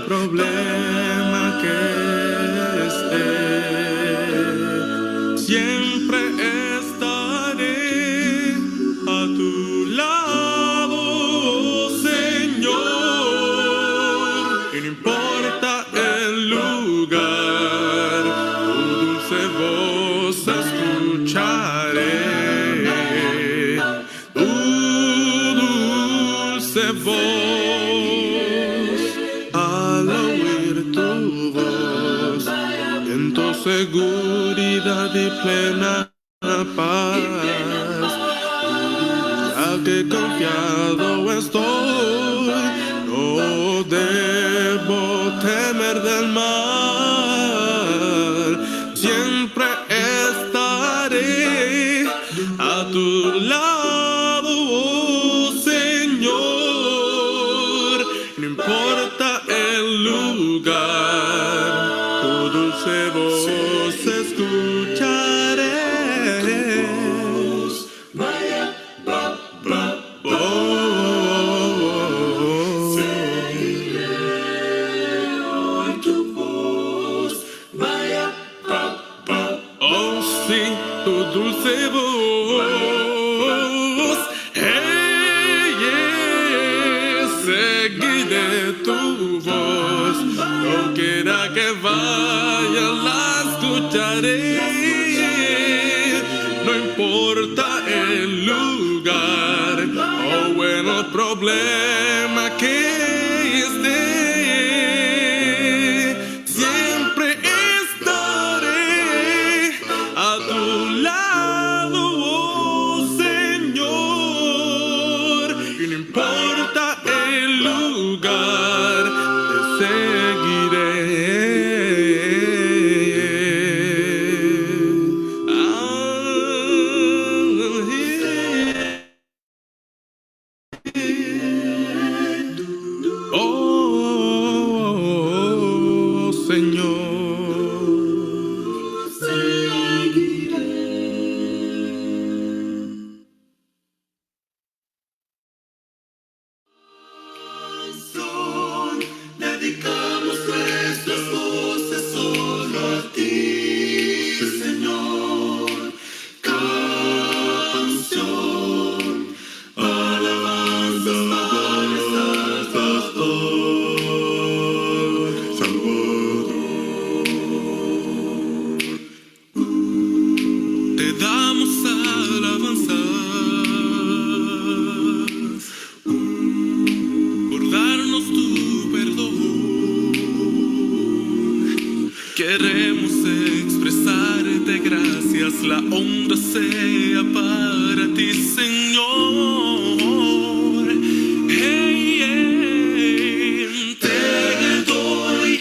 problema que esté, siempre estaré a tu lado, Señor, y no importa el lugar, tu dulce voz escucharé, tu dulce voz, al oír tu voz, siento seguridad y plena paz, ya que confiado estoy, no debo temer del mal, siempre estaré a tu lado, oh Señor, no importa el lugar, tu dulce voz escucharé. Oh, sí, tu dulce voz, hey, yeah, seguiré tu voz, no quiera que vaya, la escucharé, no importa el lugar, o bueno, el problema que esté, siempre a tu lado, oh Señor, y no importa el lugar, te seguiré. Oh, Señor. Dedicamos nuestras voces solo a ti, Señor. Canción, alabanza para Salvador, Salvador. Te damos alabanzas por darnos tu perdón. Queremos expresarte gracias, la honra sea para ti, Señor. Hey, hey, te doy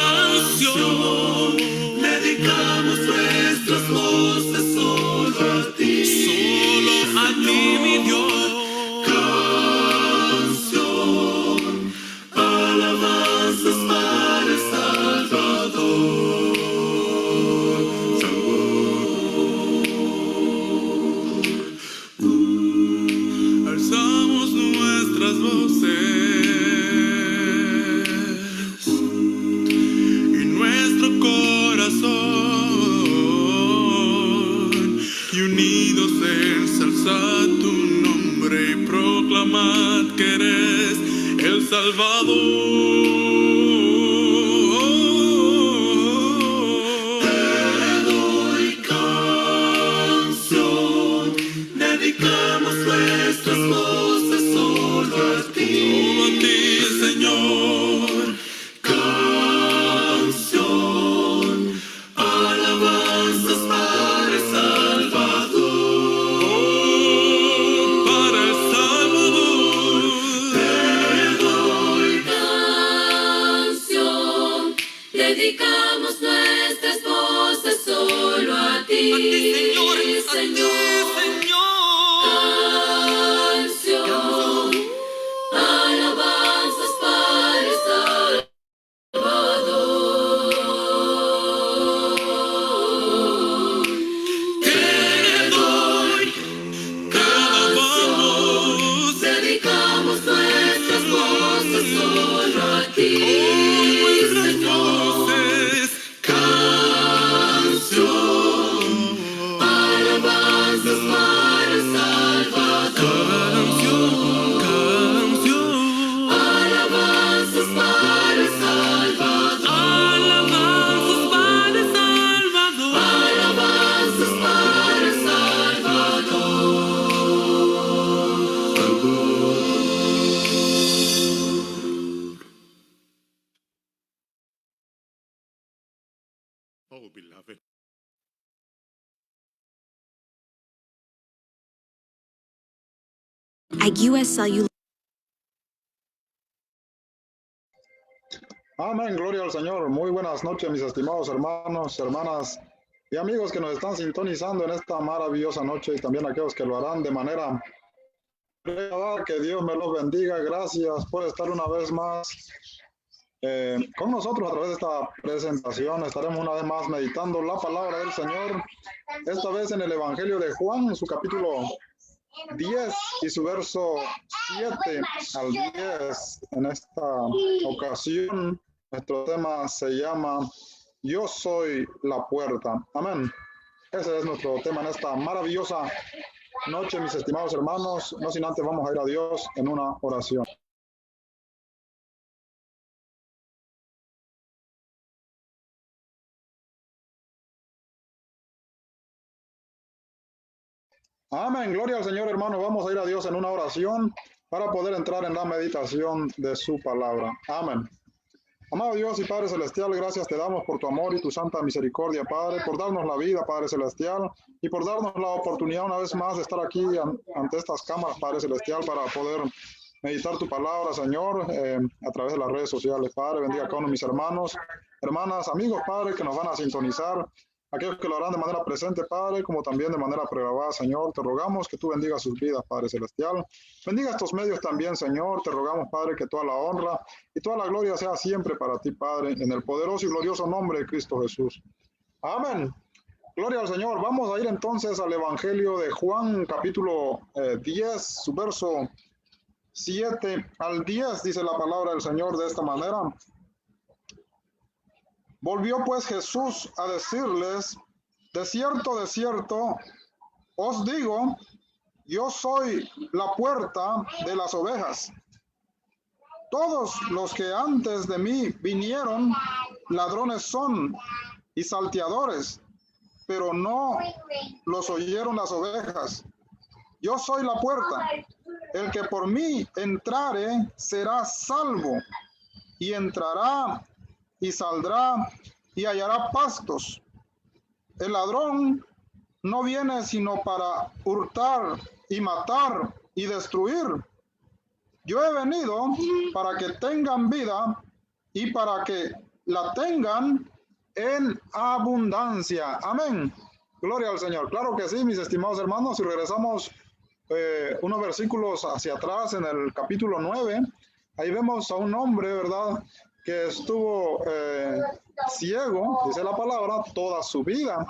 canción, Dedicamos nuestras voces solo a ti, mi Dios. Canción, alabanzas para Salvador, Salvador. Alzamos nuestras voces y nuestro corazón, y unidos ensalzad tu nombre y proclamad que eres el Salvador. Dedicamos nuestras voces solo a ti, Señor. Canción, alabanzas para el Salvador, Para El Salvador. te doy Canción, dedicamos nuestras voces solo a ti, Señor, Señor. Canción, alabanzas para El Salvador. Te doy canción, dedicamos nuestras voces solo a ti. Oh, beloved. At US Cellular. Amén, gloria al Señor. Muy buenas noches, mis estimados hermanos, hermanas y amigos que nos están sintonizando en esta maravillosa noche y también aquellos que lo harán de manera privada. Que Dios me los bendiga. Gracias por estar una vez más con nosotros a través de esta presentación. Estaremos una vez más meditando la palabra del Señor, esta vez en el Evangelio de Juan, en su capítulo 10 y su verso 7 al 10. En esta ocasión, nuestro tema se llama Yo soy la puerta. Amén. Ese es nuestro tema en esta maravillosa noche, mis estimados hermanos. No sin antes vamos a ir a Dios en una oración. Amén, gloria al Señor, hermano. Vamos a ir a Dios en una oración para poder entrar en la meditación de su palabra. Amén. Amado Dios y Padre Celestial, gracias te damos por tu amor y tu santa misericordia, Padre, por darnos la vida, Padre Celestial, y por darnos la oportunidad una vez más de estar aquí ante estas cámaras, Padre Celestial, para poder meditar tu palabra, Señor, a través de las redes sociales. Padre, bendiga a cada uno de mis hermanos, hermanas, amigos, Padre, que nos van a sintonizar. Aquellos que lo harán de manera presente, Padre, como también de manera pregrabada, Señor, te rogamos que tú bendigas sus vidas, Padre Celestial. Bendiga estos medios también, Señor. Te rogamos, Padre, que toda la honra y toda la gloria sea siempre para ti, Padre, en el poderoso y glorioso nombre de Cristo Jesús. Amén. Gloria al Señor. Vamos a ir entonces al Evangelio de Juan, capítulo 10, su verso 7 al 10, dice la palabra del Señor de esta manera. Volvió pues Jesús a decirles, de cierto, os digo, yo soy la puerta de las ovejas. Todos los que antes de mí vinieron, ladrones son y salteadores, pero no los oyeron las ovejas. Yo soy la puerta. El que por mí entrare será salvo, y entrará y saldrá y hallará pastos. El ladrón no viene sino para hurtar y matar y destruir. Yo he venido para que tengan vida y para que la tengan en abundancia. Amén. Gloria al Señor. Claro que sí, mis estimados hermanos. Si regresamos unos versículos hacia atrás en el capítulo 9, ahí vemos a un hombre, ¿verdad?, que estuvo ciego, dice la palabra, toda su vida.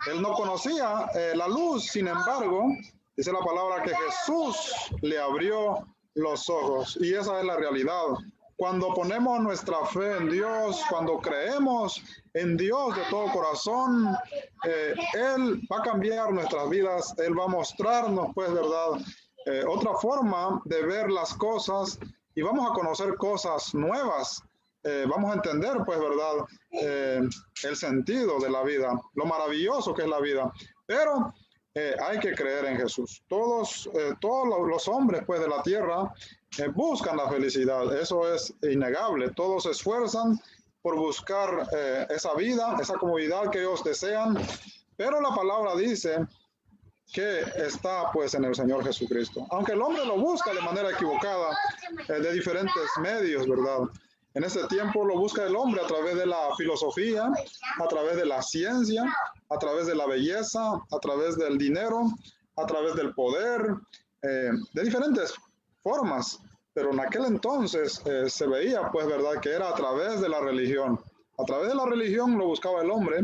Él no conocía la luz, sin embargo, dice la palabra que Jesús le abrió los ojos. Y esa es la realidad. Cuando ponemos nuestra fe en Dios, cuando creemos en Dios de todo corazón, Él va a cambiar nuestras vidas. Él va a mostrarnos, pues, ¿verdad?, otra forma de ver las cosas. Y vamos a conocer cosas nuevas, vamos a entender, pues, ¿verdad?, el sentido de la vida, lo maravilloso que es la vida. Pero hay que creer en Jesús. Todos los hombres, pues, de la tierra buscan la felicidad, eso es innegable. Todos se esfuerzan por buscar esa vida, esa comodidad que ellos desean, pero la palabra dice que está, pues, en el Señor Jesucristo. Aunque el hombre lo busca de manera equivocada, de diferentes medios, ¿verdad? En este tiempo lo busca el hombre a través de la filosofía, a través de la ciencia, a través de la belleza, a través del dinero, a través del poder, de diferentes formas. Pero en aquel entonces se veía, pues, ¿verdad?, que era a través de la religión. A través de la religión lo buscaba el hombre,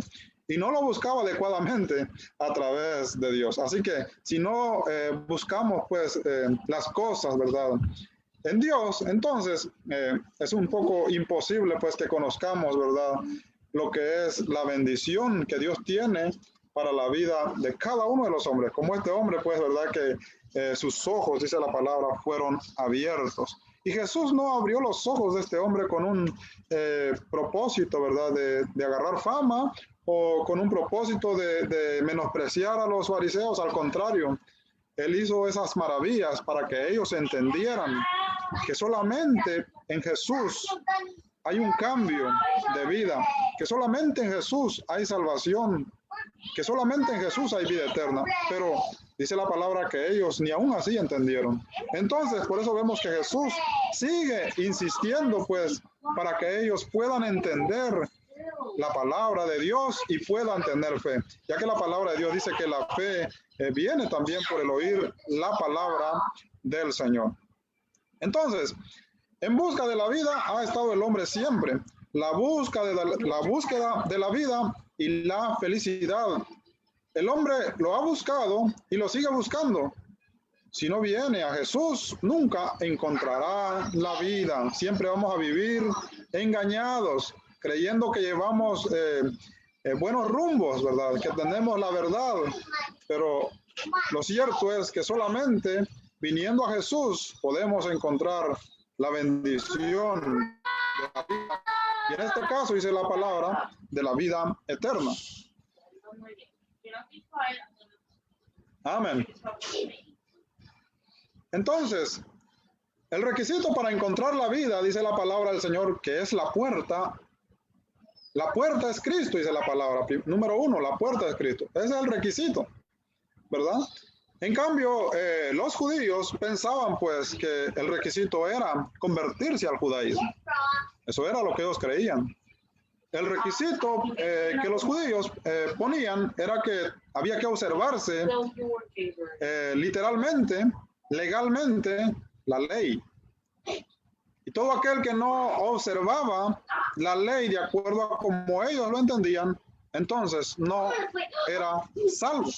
y no lo buscaba adecuadamente a través de Dios. Así que si no buscamos, pues, las cosas, ¿verdad?, en Dios, entonces es un poco imposible, pues, que conozcamos, ¿verdad?, lo que es la bendición que Dios tiene para la vida de cada uno de los hombres. Como este hombre, pues, ¿verdad?, que sus ojos, dice la palabra, fueron abiertos. Y Jesús no abrió los ojos de este hombre con un propósito, ¿verdad?, de agarrar fama, o con un propósito de menospreciar a los fariseos. Al contrario, Él hizo esas maravillas para que ellos entendieran que solamente en Jesús hay un cambio de vida, que solamente en Jesús hay salvación, que solamente en Jesús hay vida eterna, pero dice la palabra que ellos ni aún así entendieron. Entonces, por eso vemos que Jesús sigue insistiendo, pues, para que ellos puedan entender la palabra de Dios y puedan tener fe, ya que la palabra de Dios dice que la fe viene también por el oír la palabra del Señor. Entonces, en busca de la vida ha estado el hombre siempre. La búsqueda de la vida y la felicidad. El hombre lo ha buscado y lo sigue buscando. Si no viene a Jesús, nunca encontrará la vida. Siempre vamos a vivir engañados, creyendo que llevamos buenos rumbos, ¿verdad? Que tenemos la verdad. Pero lo cierto es que solamente viniendo a Jesús podemos encontrar la bendición de la vida. Y en este caso dice la palabra de la vida eterna. Amén. Entonces, el requisito para encontrar la vida, dice la palabra del Señor, que es la puerta. La puerta es Cristo, dice la palabra. Número 1, la puerta es Cristo. Ese es el requisito, ¿verdad? En cambio, los judíos pensaban, pues, que el requisito era convertirse al judaísmo. Eso era lo que ellos creían. El requisito que los judíos ponían era que había que observarse literalmente, legalmente, la ley. Y todo aquel que no observaba la ley de acuerdo a como ellos lo entendían, entonces no era salvo.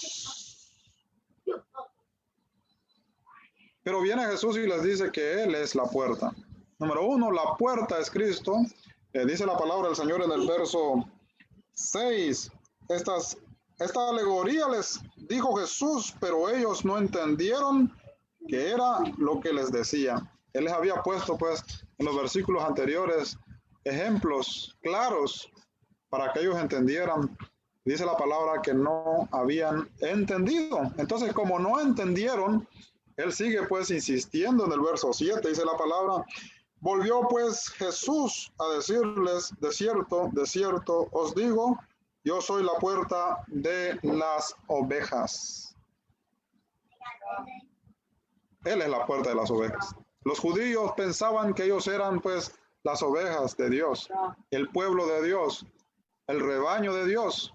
Pero viene Jesús y les dice que Él es la puerta. Número 1, la puerta es Cristo. Dice la palabra del Señor en el verso 6. Esta alegoría les dijo Jesús, pero ellos no entendieron que era lo que les decía. Él les había puesto, pues, en los versículos anteriores, ejemplos claros para que ellos entendieran. Dice la palabra que no habían entendido. Entonces, como no entendieron, Él sigue, pues, insistiendo en el verso 7. Dice la palabra: volvió, pues, Jesús a decirles: de cierto, os digo, yo soy la puerta de las ovejas. Él es la puerta de las ovejas. Los judíos pensaban que ellos eran, pues, las ovejas de Dios, el pueblo de Dios, el rebaño de Dios.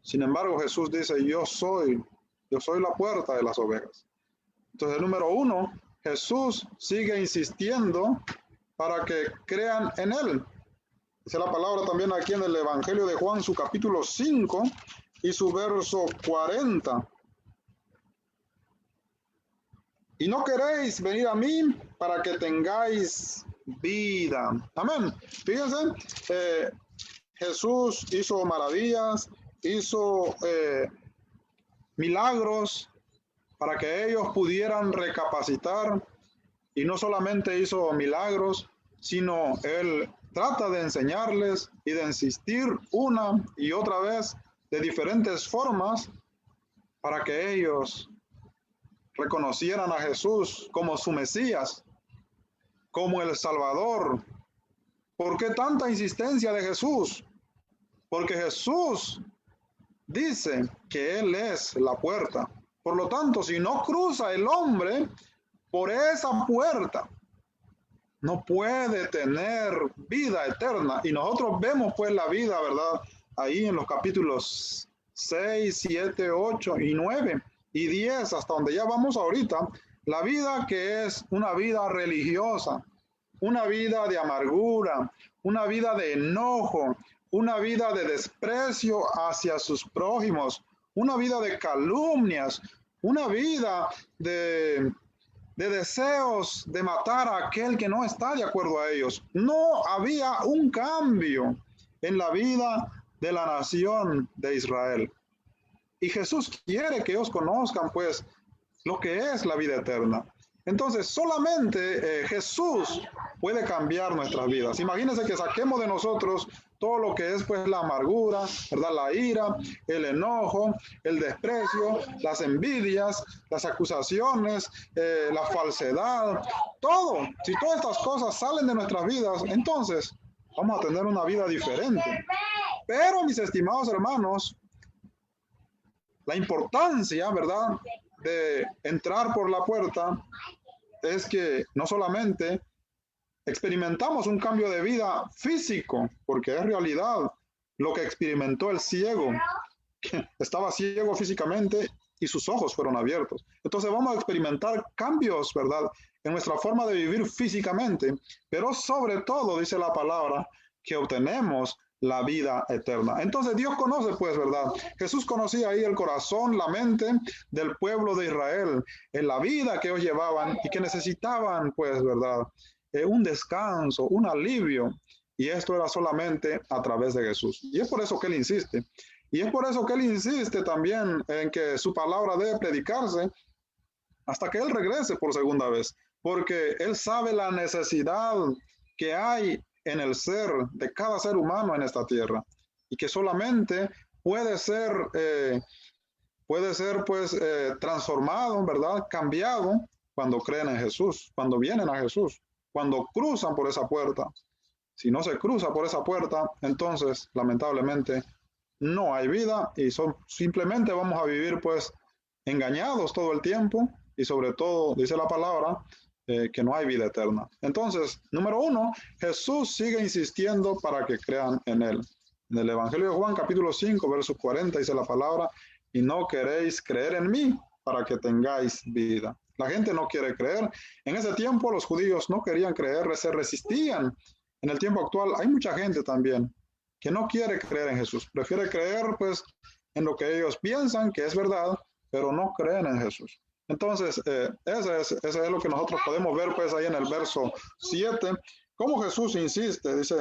Sin embargo, Jesús dice: yo soy la puerta de las ovejas. Entonces, número 1, Jesús sigue insistiendo para que crean en Él. Dice la palabra también aquí en el Evangelio de Juan, su capítulo 5 y su verso 40. Y no queréis venir a mí para que tengáis vida. Amén. Fíjense, Jesús hizo maravillas, hizo milagros para que ellos pudieran recapacitar. Y no solamente hizo milagros, sino Él trata de enseñarles y de insistir una y otra vez de diferentes formas para que ellos reconocieran a Jesús como su Mesías, como el Salvador. ¿Por qué tanta insistencia de Jesús? Porque Jesús dice que Él es la puerta. Por lo tanto, si no cruza el hombre por esa puerta, no puede tener vida eterna. Y nosotros vemos, pues, la vida, ¿verdad? Ahí en los capítulos 6, 7, 8 y 9 y 10, hasta donde ya vamos ahorita, la vida que es una vida religiosa, una vida de amargura, una vida de enojo, una vida de desprecio hacia sus prójimos, una vida de calumnias, una vida de deseos de matar a aquel que no está de acuerdo a ellos. No había un cambio en la vida de la nación de Israel. Y Jesús quiere que ellos conozcan, pues, lo que es la vida eterna. Entonces, solamente Jesús puede cambiar nuestras vidas. Imagínense que saquemos de nosotros todo lo que es, pues, la amargura, ¿verdad? La ira, el enojo, el desprecio, las envidias, las acusaciones, la falsedad, todo. Si todas estas cosas salen de nuestras vidas, entonces vamos a tener una vida diferente. Pero, mis estimados hermanos, la importancia, ¿verdad?, de entrar por la puerta es que no solamente experimentamos un cambio de vida físico, porque es realidad lo que experimentó el ciego, que estaba ciego físicamente y sus ojos fueron abiertos. Entonces vamos a experimentar cambios, ¿verdad?, en nuestra forma de vivir físicamente, pero sobre todo, dice la palabra, que obtenemos la vida eterna. Entonces Dios conoce, pues, ¿verdad? Jesús conocía ahí el corazón, la mente del pueblo de Israel, en la vida que ellos llevaban y que necesitaban, pues, ¿verdad?, un descanso, un alivio, y esto era solamente a través de Jesús. Y es por eso que Él insiste. Y es por eso que Él insiste también en que su palabra debe predicarse hasta que Él regrese por segunda vez, porque Él sabe la necesidad que hay en el ser de cada ser humano en esta tierra, y que solamente puede ser pues transformado, ¿verdad?, cambiado cuando creen en Jesús, cuando vienen a Jesús, cuando cruzan por esa puerta. Si no se cruza por esa puerta, entonces lamentablemente no hay vida y simplemente vamos a vivir pues engañados todo el tiempo, y sobre todo dice la palabra que no hay vida eterna. Entonces, número 1, Jesús sigue insistiendo para que crean en Él. En el Evangelio de Juan, capítulo 5, verso 40, dice la palabra: y no queréis creer en mí para que tengáis vida. La gente no quiere creer. En ese tiempo los judíos no querían creer, se resistían. En el tiempo actual hay mucha gente también que no quiere creer en Jesús. Prefiere creer pues en lo que ellos piensan que es verdad, pero no creen en Jesús. Entonces, eso es lo que nosotros podemos ver pues ahí en el verso 7, cómo Jesús insiste. Dice,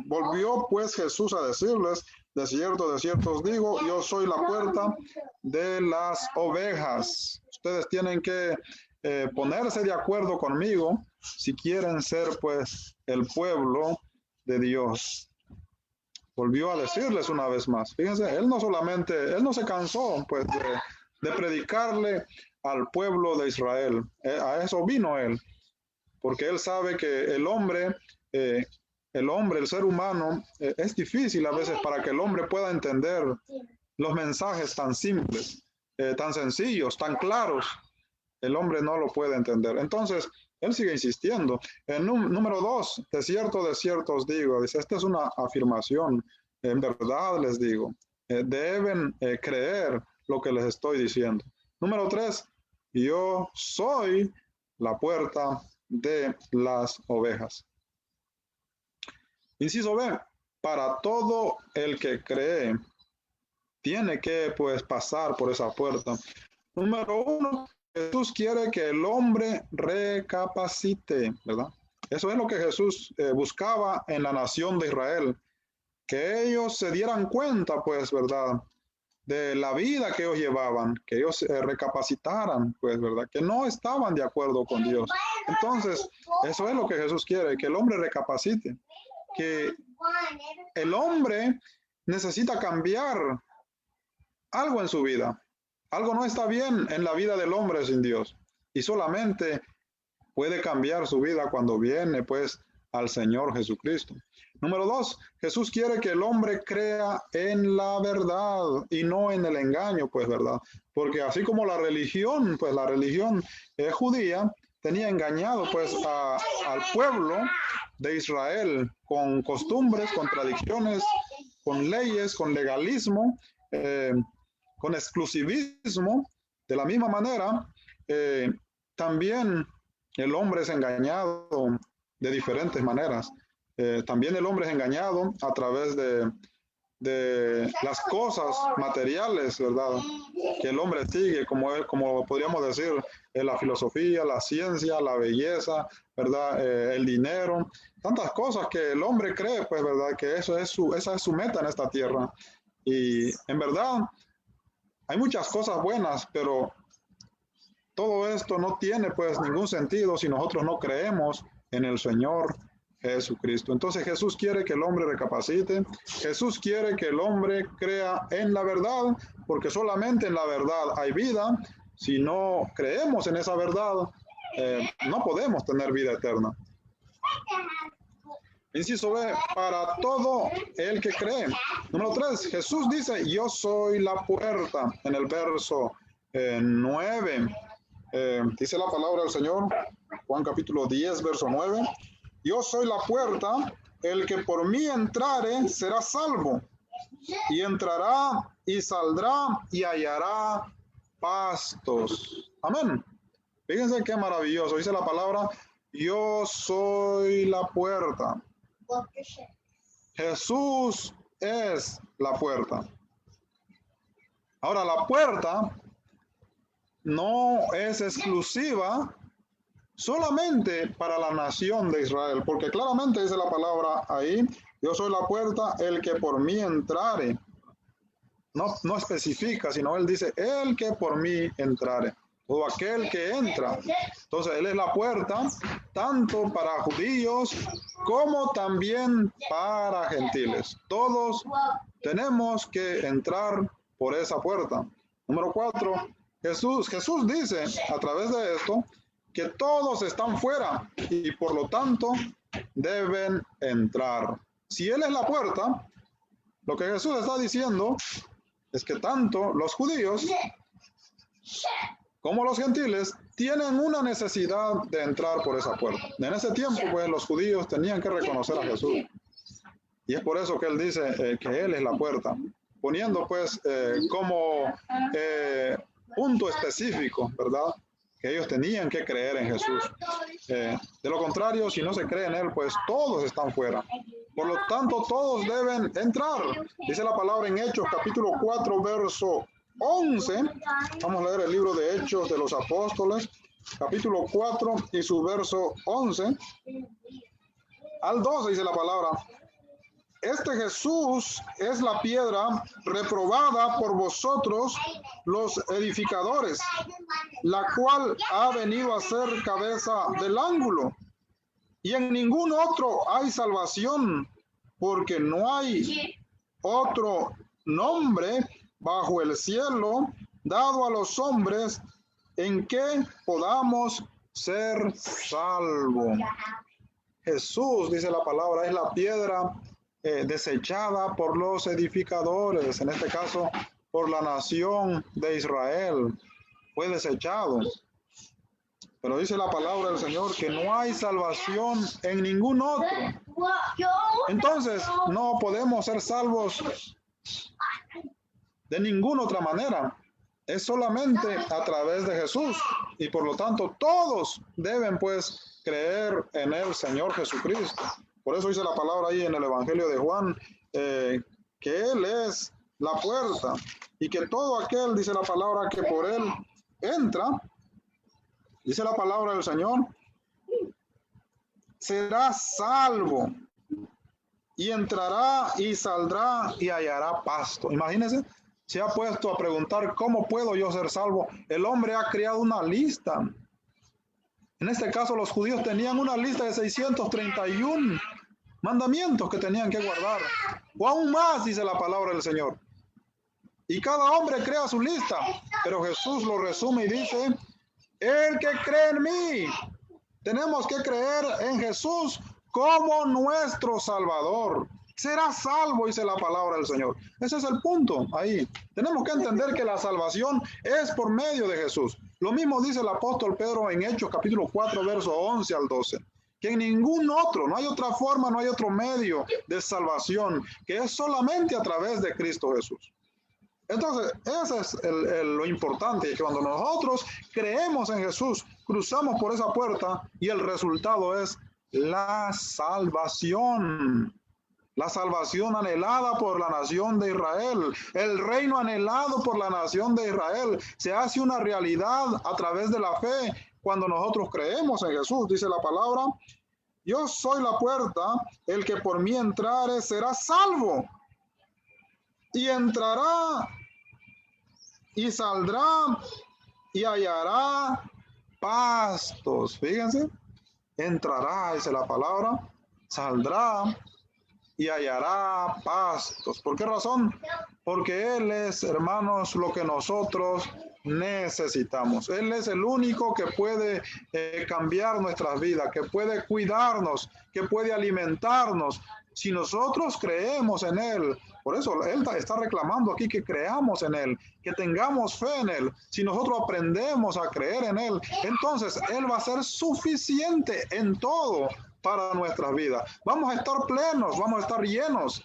volvió pues Jesús a decirles: de cierto os digo, yo soy la puerta de las ovejas. Ustedes tienen que ponerse de acuerdo conmigo si quieren ser pues el pueblo de Dios. Volvió a decirles una vez más. Fíjense, él no se cansó pues de predicarle al pueblo de Israel. A eso vino él, porque él sabe que el hombre, el ser humano, es difícil a veces para que el hombre pueda entender los mensajes tan simples, tan sencillos, tan claros. El hombre no lo puede entender. Entonces, él sigue insistiendo. En número 2, de cierto os digo, dice, esta es una afirmación, en verdad les digo, deben creer lo que les estoy diciendo. Número 3, yo soy la puerta de las ovejas. Inciso B, para todo el que cree, tiene que pues pasar por esa puerta. Número 1, Jesús quiere que el hombre recapacite, ¿verdad? Eso es lo que Jesús buscaba en la nación de Israel, que ellos se dieran cuenta, pues, ¿verdad?, de la vida que ellos llevaban, que ellos recapacitaran, pues, ¿verdad?, que no estaban de acuerdo con Dios. Entonces, eso es lo que Jesús quiere, que el hombre recapacite, que el hombre necesita cambiar algo en su vida. Algo no está bien en la vida del hombre sin Dios, y solamente puede cambiar su vida cuando viene, pues, al Señor Jesucristo. Número 2, Jesús quiere que el hombre crea en la verdad y no en el engaño, pues, ¿verdad? Porque así como la religión, pues la religión judía tenía engañado, pues, al pueblo de Israel con costumbres, con tradiciones, con leyes, con legalismo, con exclusivismo. De la misma manera, también el hombre es engañado de diferentes maneras. También el hombre es engañado a través de las cosas materiales, ¿verdad?, que el hombre sigue, como podríamos decir, la filosofía, la ciencia, la belleza, ¿verdad?, el dinero, tantas cosas que el hombre cree, pues, ¿verdad?, que esa es su meta en esta tierra. Y en verdad, hay muchas cosas buenas, pero todo esto no tiene pues ningún sentido si nosotros no creemos en el Señor Jesucristo. Entonces Jesús quiere que el hombre recapacite, Jesús quiere que el hombre crea en la verdad, porque solamente en la verdad hay vida. Si no creemos en esa verdad, no podemos tener vida eterna. Inciso B, para todo el que cree. Número 3, Jesús dice, yo soy la puerta, en el verso 9. Dice la palabra del Señor, Juan capítulo 10, verso 9. Yo soy la puerta, el que por mí entrare será salvo, y entrará y saldrá y hallará pastos. Amén. Fíjense qué maravilloso. Dice la palabra, yo soy la puerta. Jesús es la puerta. Ahora, la puerta no es exclusiva solamente para la nación de Israel, porque claramente dice la palabra ahí, yo soy la puerta, el que por mí entrare. No especifica, sino él dice, el que por mí entrare. Todo aquel que entra. Entonces, él es la puerta, tanto para judíos como también para gentiles. Todos tenemos que entrar por esa puerta. Número 4, Jesús dice a través de esto que todos están fuera y por lo tanto deben entrar. Si él es la puerta, lo que Jesús está diciendo es que tanto los judíos como los gentiles tienen una necesidad de entrar por esa puerta. En ese tiempo, pues, los judíos tenían que reconocer a Jesús. Y es por eso que él dice que él es la puerta, poniendo, pues, como punto específico, ¿verdad? Que ellos tenían que creer en Jesús. De lo contrario, si no se cree en él, pues todos están fuera. Por lo tanto, todos deben entrar. Dice la palabra en Hechos, capítulo 4, verso 11. Vamos a leer el libro de Hechos de los Apóstoles, capítulo 4 y su verso 11 al 12. Dice la palabra, este Jesús es la piedra reprobada por vosotros los edificadores, la cual ha venido a ser cabeza del ángulo. Y en ningún otro hay salvación, porque no hay otro nombre bajo el cielo dado a los hombres en que podamos ser salvos. Jesús, dice la palabra, es la piedra desechada por los edificadores, en este caso por la nación de Israel. Fue desechado. Pero dice la palabra del Señor que no hay salvación en ningún otro. Entonces, no podemos ser salvos de ninguna otra manera. Es solamente a través de Jesús. Y por lo tanto, todos deben, pues, creer en el Señor Jesucristo. Por eso dice la palabra ahí en el Evangelio de Juan, que Él es la puerta. Y que todo aquel, dice la palabra, que por Él entra, dice la palabra del Señor, será salvo. Y entrará y saldrá y hallará pasto. Imagínense, se ha puesto a preguntar, ¿cómo puedo yo ser salvo? El hombre ha creado una lista. En este caso, los judíos tenían una lista de 631 mandamientos que tenían que guardar. O aún más, dice la palabra del Señor. Y cada hombre crea su lista. Pero Jesús lo resume y dice, el que cree en mí. Tenemos que creer en Jesús como nuestro Salvador. Será salvo, dice la palabra del Señor. Ese es el punto ahí. Tenemos que entender que la salvación es por medio de Jesús. Lo mismo dice el apóstol Pedro en Hechos capítulo 4, verso 11 al 12. Que en ningún otro, no hay otra forma, no hay otro medio de salvación, que es solamente a través de Cristo Jesús. Entonces, eso es lo importante, que cuando nosotros creemos en Jesús, cruzamos por esa puerta y el resultado es la salvación. La salvación anhelada por la nación de Israel, el reino anhelado por la nación de Israel, se hace una realidad a través de la fe cuando nosotros creemos en Jesús. Dice la palabra, yo soy la puerta, el que por mí entrare será salvo. Y entrará y saldrá y hallará pastos. Fíjense, entrará, dice la palabra, saldrá y hallará pastos. ¿Por qué razón? Porque Él es, hermanos, lo que nosotros necesitamos. Él es el único que puede cambiar nuestras vidas, que puede cuidarnos, que puede alimentarnos. Si nosotros creemos en Él, por eso Él está reclamando aquí que creamos en Él, que tengamos fe en Él. Si nosotros aprendemos a creer en Él, entonces Él va a ser suficiente en todo para nuestras vidas. Vamos a estar plenos, vamos a estar llenos.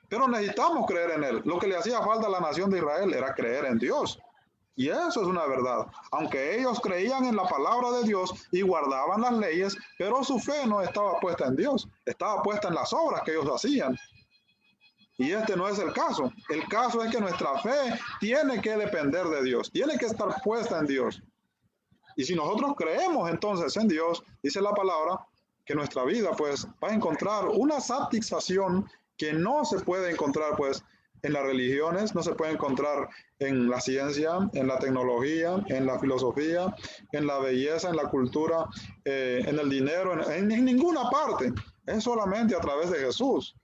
Pero necesitamos creer en Él. Lo que le hacía falta a la nación de Israel era creer en Dios. Y eso es una verdad. Aunque ellos creían en la palabra de Dios y guardaban las leyes, pero su fe no estaba puesta en Dios, estaba puesta en las obras que ellos hacían. Y este no es el caso. El caso es que nuestra fe tiene que depender de Dios, tiene que estar puesta en Dios. Y si nosotros creemos entonces en Dios, dice la palabra, que nuestra vida pues va a encontrar una satisfacción que no se puede encontrar pues en las religiones, no se puede encontrar en la ciencia, en la tecnología, en la filosofía, en la belleza, en la cultura, en el dinero, en ninguna parte. Es solamente a través de Jesús.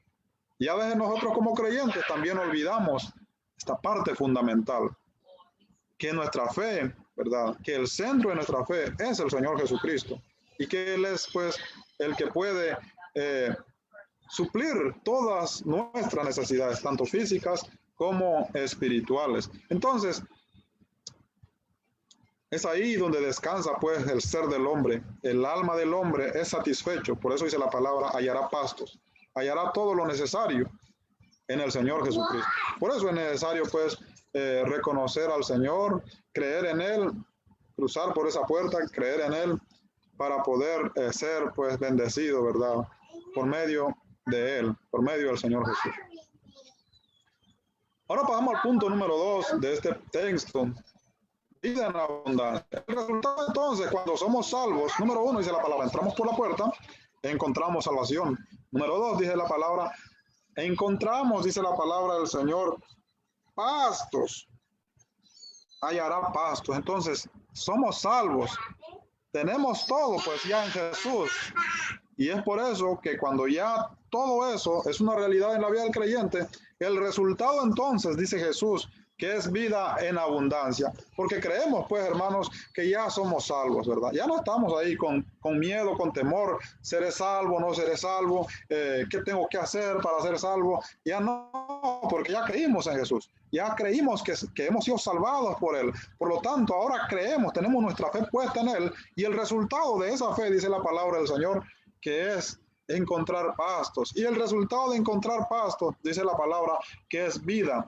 Y a veces nosotros como creyentes también olvidamos esta parte fundamental, que nuestra fe, ¿verdad? Que el centro de nuestra fe es el Señor Jesucristo y que Él es pues el que puede suplir todas nuestras necesidades, tanto físicas como espirituales. Entonces, es ahí donde descansa pues el ser del hombre. El alma del hombre es satisfecho. Por eso dice la palabra, hallará pastos. Hallará todo lo necesario en el Señor Jesucristo. Por eso es necesario pues reconocer al Señor, creer en Él, cruzar por esa puerta, creer en Él para poder ser pues bendecido, ¿verdad? Por medio de Él, por medio del Señor Jesús. Ahora pasamos al punto número 2 de este texto. Vida en abundancia. El resultado entonces, cuando somos salvos, número 1 dice la palabra, entramos por la puerta, encontramos salvación. Número 2 dice la palabra, encontramos, dice la palabra del Señor, pastos. Hallará pastos. Entonces, somos salvos. Tenemos todo pues ya en Jesús. Y es por eso que cuando ya todo eso es una realidad en la vida del creyente, el resultado entonces, dice Jesús, que es vida en abundancia. Porque creemos, pues, hermanos, que ya somos salvos, ¿verdad? Ya no estamos ahí con miedo, con temor, seré salvo, no seré salvo, ¿qué tengo que hacer para ser salvo? Ya no, porque ya creímos en Jesús. Ya creímos que hemos sido salvados por Él. Por lo tanto, ahora creemos, tenemos nuestra fe puesta en Él. Y el resultado de esa fe, dice la palabra del Señor, que es encontrar pastos. Y el resultado de encontrar pastos, dice la palabra, que es vida.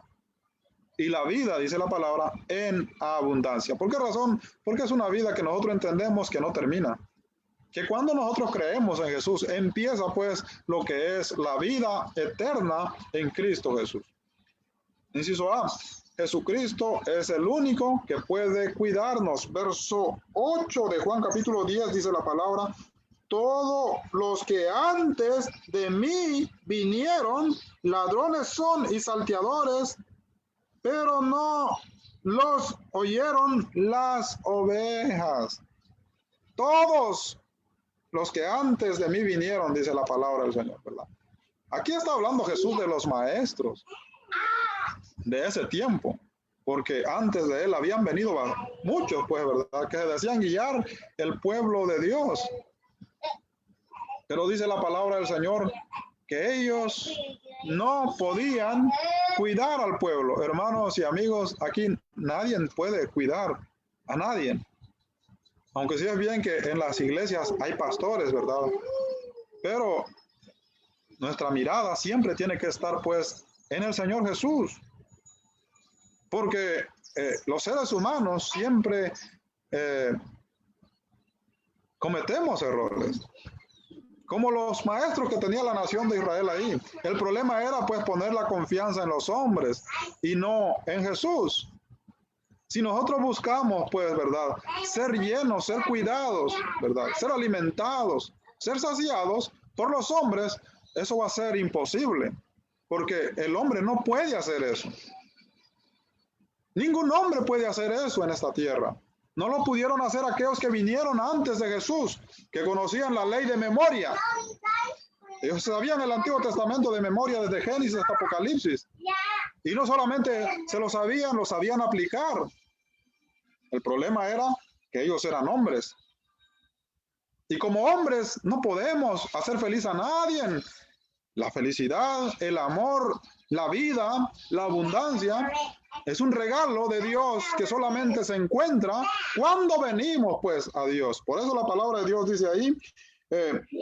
Y la vida, dice la palabra, en abundancia. ¿Por qué razón? Porque es una vida que nosotros entendemos que no termina. Que cuando nosotros creemos en Jesús, empieza pues lo que es la vida eterna en Cristo Jesús. Inciso A, Jesucristo es el único que puede cuidarnos. Verso 8 de Juan capítulo 10 dice la palabra, todos los que antes de mí vinieron, ladrones son y salteadores, pero no los oyeron las ovejas. Todos los que antes de mí vinieron, dice la palabra del Señor, ¿verdad? Aquí está hablando Jesús de los maestros de ese tiempo, porque antes de él habían venido muchos, pues, ¿verdad? Que decían guiar el pueblo de Dios. Pero dice la palabra del Señor que ellos no podían cuidar al pueblo. Hermanos y amigos, aquí nadie puede cuidar a nadie. Aunque sí es bien que en las iglesias hay pastores, ¿verdad? Pero nuestra mirada siempre tiene que estar pues en el Señor Jesús. Porque los seres humanos siempre cometemos errores. Como los maestros que tenía la nación de Israel ahí. El problema era pues poner la confianza en los hombres y no en Jesús. Si nosotros buscamos pues, ¿verdad? Ser llenos, ser cuidados, ¿verdad? Ser alimentados, ser saciados por los hombres, eso va a ser imposible. Porque el hombre no puede hacer eso. Ningún hombre puede hacer eso en esta tierra. No lo pudieron hacer aquellos que vinieron antes de Jesús, que conocían la ley de memoria. Ellos sabían el Antiguo Testamento de memoria desde Génesis hasta Apocalipsis. Y no solamente se lo sabían aplicar. El problema era que ellos eran hombres. Y como hombres no podemos hacer feliz a nadie. La felicidad, el amor, la vida, la abundancia es un regalo de Dios que solamente se encuentra cuando venimos pues a Dios. Por eso la palabra de Dios dice ahí,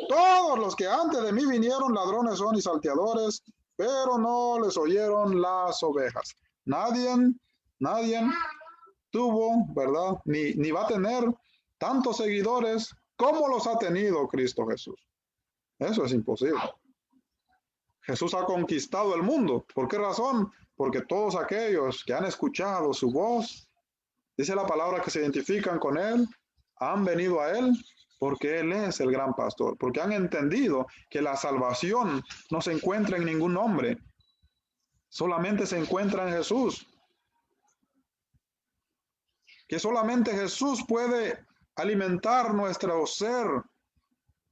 todos los que antes de mí vinieron ladrones son y salteadores, pero no les oyeron las ovejas. Nadie tuvo, ¿verdad? Ni va a tener tantos seguidores como los ha tenido Cristo Jesús. Eso es imposible. Jesús ha conquistado el mundo. ¿Por qué razón? Porque todos aquellos que han escuchado su voz, dice la palabra que se identifican con Él, han venido a Él porque Él es el gran pastor, porque han entendido que la salvación no se encuentra en ningún hombre, solamente se encuentra en Jesús. Que solamente Jesús puede alimentar nuestro ser.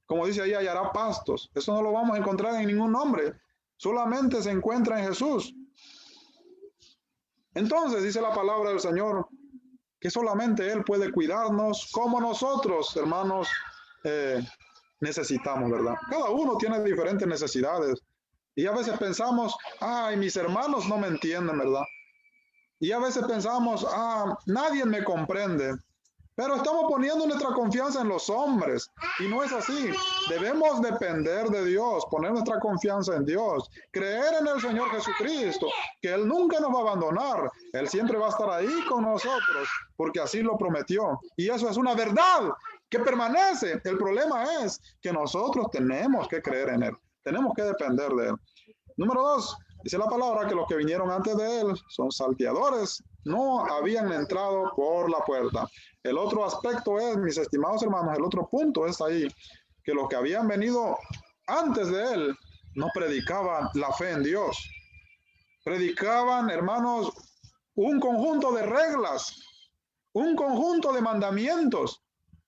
Como dice ahí, hallará pastos. Eso no lo vamos a encontrar en ningún hombre. Solamente se encuentra en Jesús. Entonces dice la palabra del Señor que solamente Él puede cuidarnos como nosotros, hermanos, necesitamos, ¿verdad? Cada uno tiene diferentes necesidades. Y a veces pensamos, ay, mis hermanos no me entienden, ¿verdad? Y a veces pensamos, nadie me comprende. Pero estamos poniendo nuestra confianza en los hombres y no es así. Debemos depender de Dios, poner nuestra confianza en Dios, creer en el Señor Jesucristo, que Él nunca nos va a abandonar. Él siempre va a estar ahí con nosotros, porque así lo prometió. Y eso es una verdad que permanece. El problema es que nosotros tenemos que creer en Él, tenemos que depender de Él. Número 2, dice la palabra que los que vinieron antes de Él son salteadores, no habían entrado por la puerta. El otro aspecto es, mis estimados hermanos, el otro punto es ahí, que los que habían venido antes de Él no predicaban la fe en Dios. Predicaban, hermanos, un conjunto de reglas, un conjunto de mandamientos,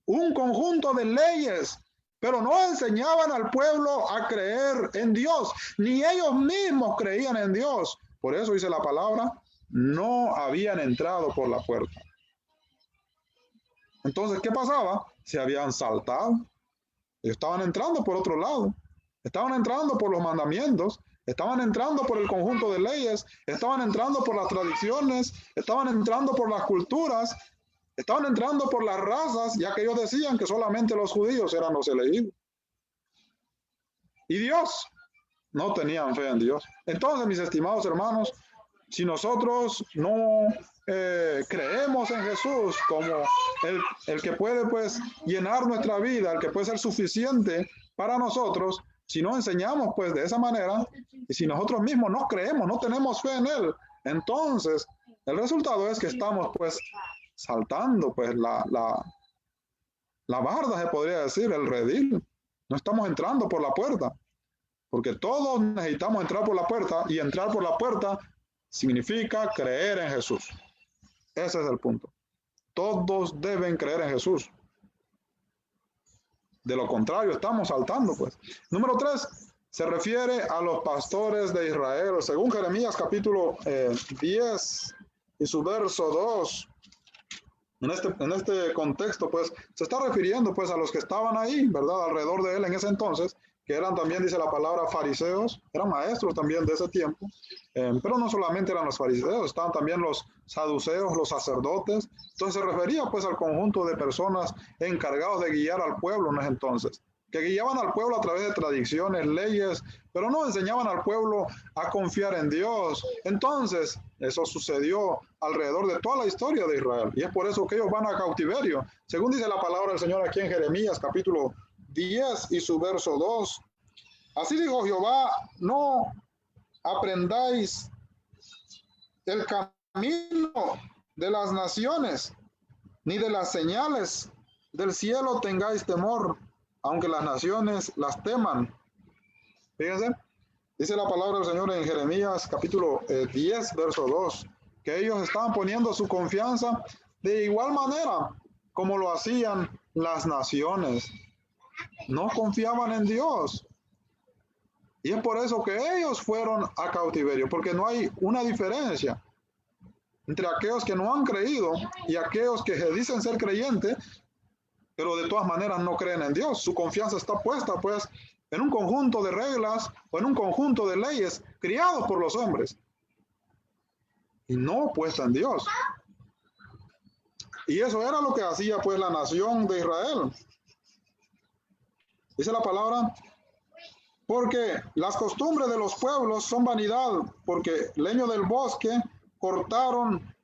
un conjunto de leyes, pero no enseñaban al pueblo a creer en Dios, ni ellos mismos creían en Dios. Por eso dice la palabra, no habían entrado por la puerta. Entonces, ¿qué pasaba? Se habían saltado. Ellos estaban entrando por otro lado. Estaban entrando por los mandamientos. Estaban entrando por el conjunto de leyes. Estaban entrando por las tradiciones. Estaban entrando por las culturas. Estaban entrando por las razas, ya que ellos decían que solamente los judíos eran los elegidos. Y Dios, no tenían fe en Dios. Entonces, mis estimados hermanos, si nosotros no creemos en Jesús como el que puede pues llenar nuestra vida, el que puede ser suficiente para nosotros, si no enseñamos pues de esa manera, y si nosotros mismos no creemos, no tenemos fe en Él, entonces el resultado es que estamos pues saltando pues la barda, se podría decir, el redil. No estamos entrando por la puerta, porque todos necesitamos entrar por la puerta, y entrar por la puerta significa creer en Jesús. Ese es el punto. Todos deben creer en Jesús. De lo contrario, estamos saltando, pues. Número 3, se refiere a los pastores de Israel. Según Jeremías capítulo 10 y su verso 2. En este contexto, pues, se está refiriendo, pues, a los que estaban ahí, ¿verdad? Alrededor de él en ese entonces, que eran también, dice la palabra, fariseos, eran maestros también de ese tiempo, pero no solamente eran los fariseos, estaban también los saduceos, los sacerdotes. Entonces se refería pues al conjunto de personas encargados de guiar al pueblo en ese entonces, que guiaban al pueblo a través de tradiciones, leyes, pero no enseñaban al pueblo a confiar en Dios. Entonces eso sucedió alrededor de toda la historia de Israel, y es por eso que ellos van a cautiverio, según dice la palabra del Señor aquí en Jeremías capítulo 10 y su verso 2. Así dijo Jehová, no aprendáis el camino de las naciones, ni de las señales del cielo tengáis temor, aunque las naciones las teman. Fíjense, dice la palabra del Señor en Jeremías capítulo 10, verso 2, que ellos estaban poniendo su confianza de igual manera como lo hacían las naciones. No confiaban en Dios. Y es por eso que ellos fueron a cautiverio, porque no hay una diferencia entre aquellos que no han creído y aquellos que se dicen ser creyentes, pero de todas maneras no creen en Dios. Su confianza está puesta, pues, en un conjunto de reglas o en un conjunto de leyes criados por los hombres y no puesta en Dios. Y eso era lo que hacía, pues, la nación de Israel. Dice la palabra, porque las costumbres de los pueblos son vanidad, porque leño del bosque cortaron,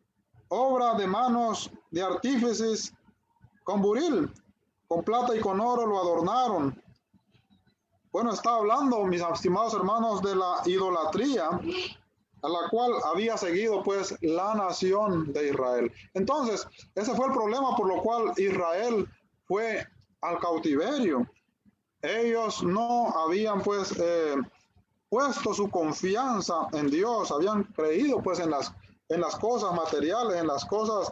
obra de manos de artífices, con buril, con plata y con oro lo adornaron. Bueno, está hablando, mis estimados hermanos, de la idolatría a la cual había seguido, pues, la nación de Israel. Entonces, ese fue el problema por lo cual Israel fue al cautiverio. Ellos no habían, pues, puesto su confianza en Dios, habían creído, pues, en las cosas materiales, en las cosas,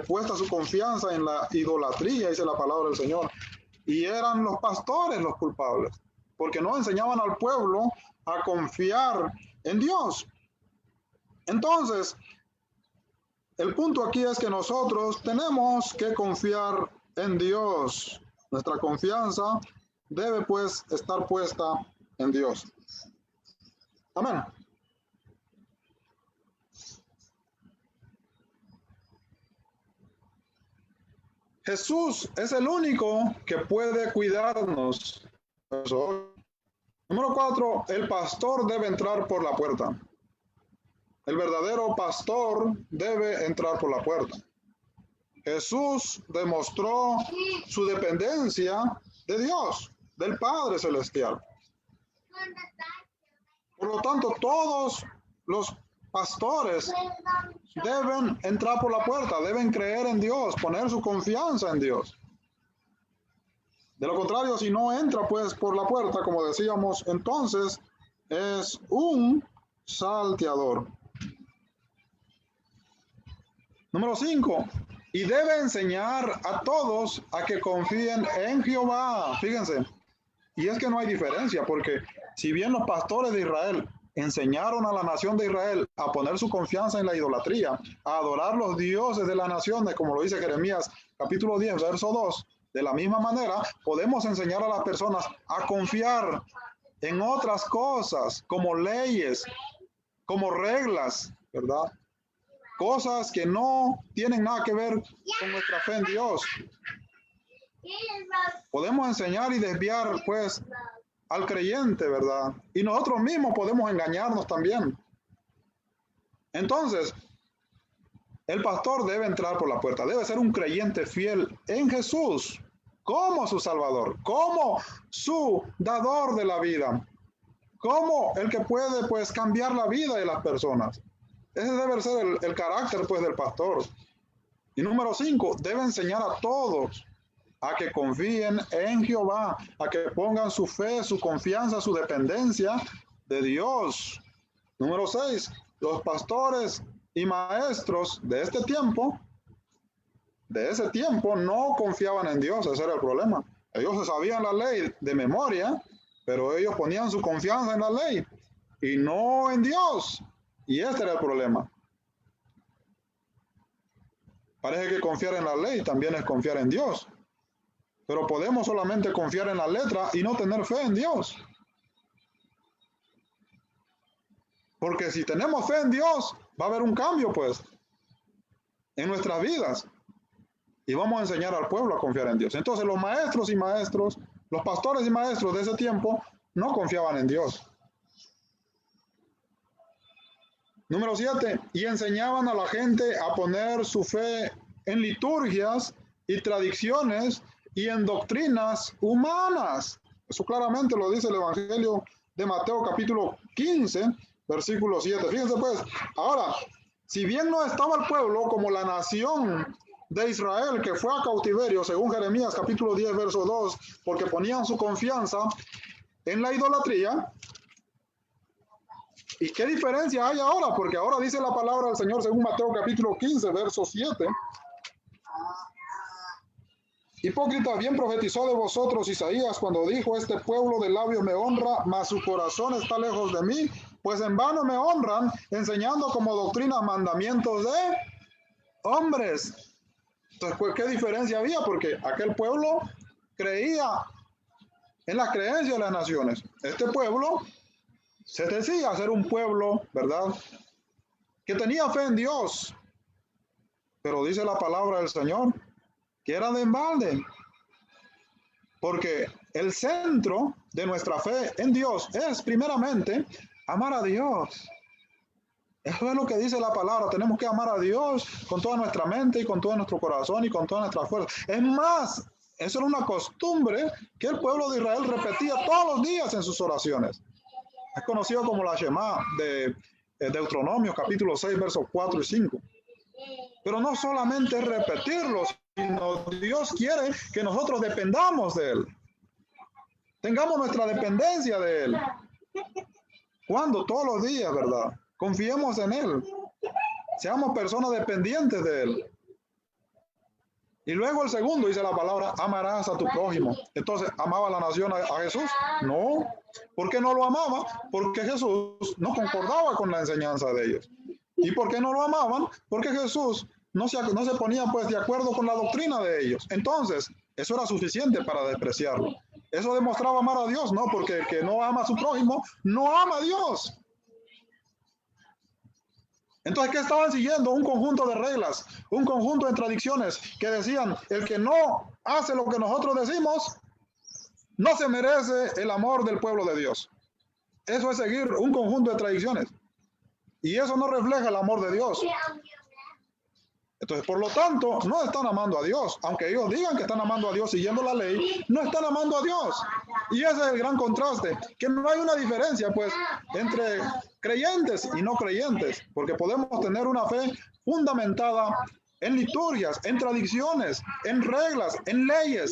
puesta su confianza en la idolatría, dice la palabra del Señor. Y eran los pastores los culpables, porque no enseñaban al pueblo a confiar en Dios. Entonces, el punto aquí es que nosotros tenemos que confiar en Dios. Nuestra confianza debe, pues, estar puesta en Dios. Amén. Jesús es el único que puede cuidarnos. Número 4, el pastor debe entrar por la puerta. El verdadero pastor debe entrar por la puerta. Jesús demostró su dependencia de Dios, del Padre Celestial. Por lo tanto, todos los pastores deben entrar por la puerta, deben creer en Dios, poner su confianza en Dios. De lo contrario, si no entra, pues, por la puerta, como decíamos, entonces es un salteador. Número 5. Y debe enseñar a todos a que confíen en Jehová. Fíjense. Y es que no hay diferencia, porque si bien los pastores de Israel enseñaron a la nación de Israel a poner su confianza en la idolatría, a adorar los dioses de las naciones, como lo dice Jeremías capítulo 10, verso 2, de la misma manera podemos enseñar a las personas a confiar en otras cosas, como leyes, como reglas, ¿verdad? Cosas que no tienen nada que ver con nuestra fe en Dios. Podemos enseñar y desviar, pues, al creyente, ¿verdad? Y nosotros mismos podemos engañarnos también. Entonces, el pastor debe entrar por la puerta, debe ser un creyente fiel en Jesús, como su Salvador, como su dador de la vida, como el que puede, pues, cambiar la vida de las personas. Ese debe ser el carácter, pues, del pastor. Y número 5, debe enseñar a todos a que confíen en Jehová, a que pongan su fe, su confianza, su dependencia de Dios. Número 6, los pastores y maestros de ese tiempo, no confiaban en Dios. Ese era el problema. Ellos se sabían la ley de memoria, pero ellos ponían su confianza en la ley y no en Dios. Y este era el problema. Parece que confiar en la ley también es confiar en Dios. Pero podemos solamente confiar en la letra y no tener fe en Dios. Porque si tenemos fe en Dios, va a haber un cambio, pues, en nuestras vidas. Y vamos a enseñar al pueblo a confiar en Dios. Entonces los maestros, los pastores y maestros de ese tiempo no confiaban en Dios. Número 7, y enseñaban a la gente a poner su fe en liturgias y tradiciones y en doctrinas humanas. Eso claramente lo dice el Evangelio de Mateo capítulo 15, versículo 7. Fíjense, pues, ahora, si bien no estaba el pueblo como la nación de Israel que fue a cautiverio, según Jeremías capítulo 10, verso 2, porque ponían su confianza en la idolatría. ¿Y qué diferencia hay ahora? Porque ahora dice la palabra del Señor según Mateo capítulo 15, verso 7. Hipócrita, bien profetizó de vosotros Isaías cuando dijo: este pueblo de labios me honra, mas su corazón está lejos de mí, pues en vano me honran, enseñando como doctrina mandamientos de hombres. Entonces, pues, ¿qué diferencia había? Porque aquel pueblo creía en la creencia de las naciones. Este pueblo se decía ser un pueblo, ¿verdad?, que tenía fe en Dios, pero dice la palabra del Señor que era de embalde, porque el centro de nuestra fe en Dios es primeramente amar a Dios. Eso es lo que dice la palabra. Tenemos que amar a Dios con toda nuestra mente y con todo nuestro corazón y con toda nuestra fuerza. Es más, eso era una costumbre que el pueblo de Israel repetía todos los días en sus oraciones. Es conocido como la Shema de Deuteronomio, capítulo 6, versos 4 y 5. Pero no solamente es repetirlo, sino Dios quiere que nosotros dependamos de Él. Tengamos nuestra dependencia de Él. ¿Cuándo? Todos los días, ¿verdad? Confiemos en Él. Seamos personas dependientes de Él. Y luego el segundo dice la palabra: amarás a tu prójimo. Entonces, ¿amaba la nación a Jesús? No. ¿Por qué no lo amaba? Porque Jesús no concordaba con la enseñanza de ellos. ¿Y por qué no lo amaban? Porque Jesús no se ponía pues de acuerdo con la doctrina de ellos. Entonces, eso era suficiente para despreciarlo. Eso demostraba amar a Dios, ¿no? Porque el que no ama a su prójimo, no ama a Dios. Entonces, ¿qué estaban siguiendo? Un conjunto de reglas, un conjunto de tradiciones que decían: el que no hace lo que nosotros decimos, no se merece el amor del pueblo de Dios. Eso es seguir un conjunto de tradiciones. Y eso no refleja el amor de Dios. Entonces, por lo tanto, no están amando a Dios. Aunque ellos digan que están amando a Dios siguiendo la ley, no están amando a Dios. Y ese es el gran contraste, que no hay una diferencia, pues, entre creyentes y no creyentes, porque podemos tener una fe fundamentada en liturgias, en tradiciones, en reglas, en leyes,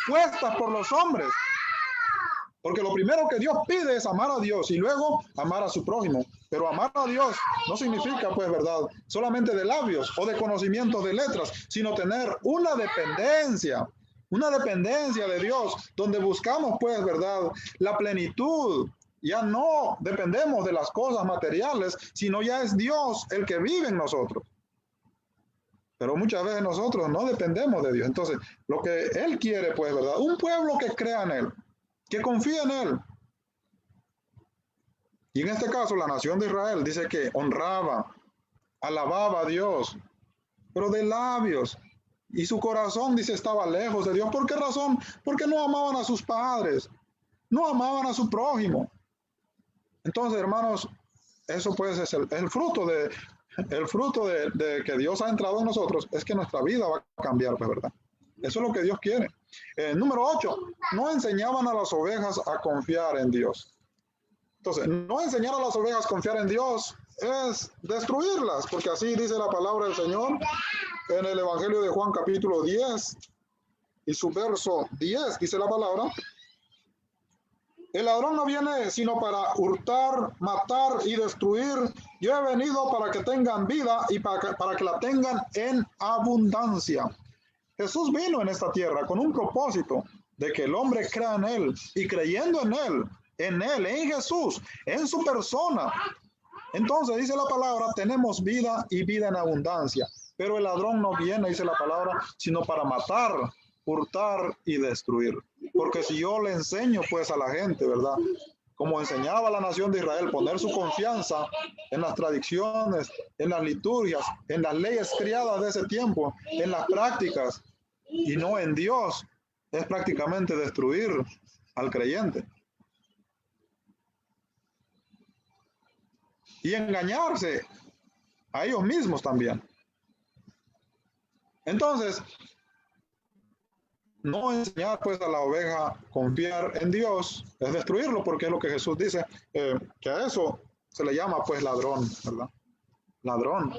puestas por los hombres. Porque lo primero que Dios pide es amar a Dios y luego amar a su prójimo. Pero amar a Dios no significa, pues, ¿verdad?, solamente de labios o de conocimiento de letras, sino tener una dependencia de Dios, donde buscamos, pues, ¿verdad?, la plenitud. Ya no dependemos de las cosas materiales, sino ya es Dios el que vive en nosotros. Pero muchas veces nosotros no dependemos de Dios. Entonces, lo que Él quiere, pues, ¿verdad?, un pueblo que crea en Él, que confía en Él. Y en este caso, la nación de Israel dice que honraba, alababa a Dios, pero de labios. Y su corazón, dice, estaba lejos de Dios. ¿Por qué razón? Porque no amaban a sus padres, no amaban a su prójimo. Entonces, hermanos, eso pues es el fruto de que Dios ha entrado en nosotros, es que nuestra vida va a cambiar, pues, ¿verdad? Eso es lo que Dios quiere. Número 8, no enseñaban a las ovejas a confiar en Dios. Entonces, no enseñar a las ovejas a confiar en Dios es destruirlas, porque así dice la palabra del Señor en el Evangelio de Juan capítulo 10 y su verso 10, dice la palabra: el ladrón no viene sino para hurtar, matar y destruir. Yo he venido para que tengan vida y para que la tengan en abundancia. Jesús vino en esta tierra con un propósito de que el hombre crea en Él, y creyendo en Él, en Jesús, en su persona. Entonces dice la palabra, tenemos vida y vida en abundancia. Pero el ladrón no viene, dice la palabra, sino para matar, hurtar y destruir. Porque si yo le enseño pues a la gente, ¿verdad?, como enseñaba la nación de Israel, poner su confianza en las tradiciones, en las liturgias, en las leyes criadas de ese tiempo, en las prácticas, y no en Dios, es prácticamente destruir al creyente. Y engañarse a ellos mismos también. Entonces, no enseñar pues a la oveja a confiar en Dios es destruirlo, porque es lo que Jesús dice, que a eso se le llama pues ladrón, ¿verdad? Ladrón.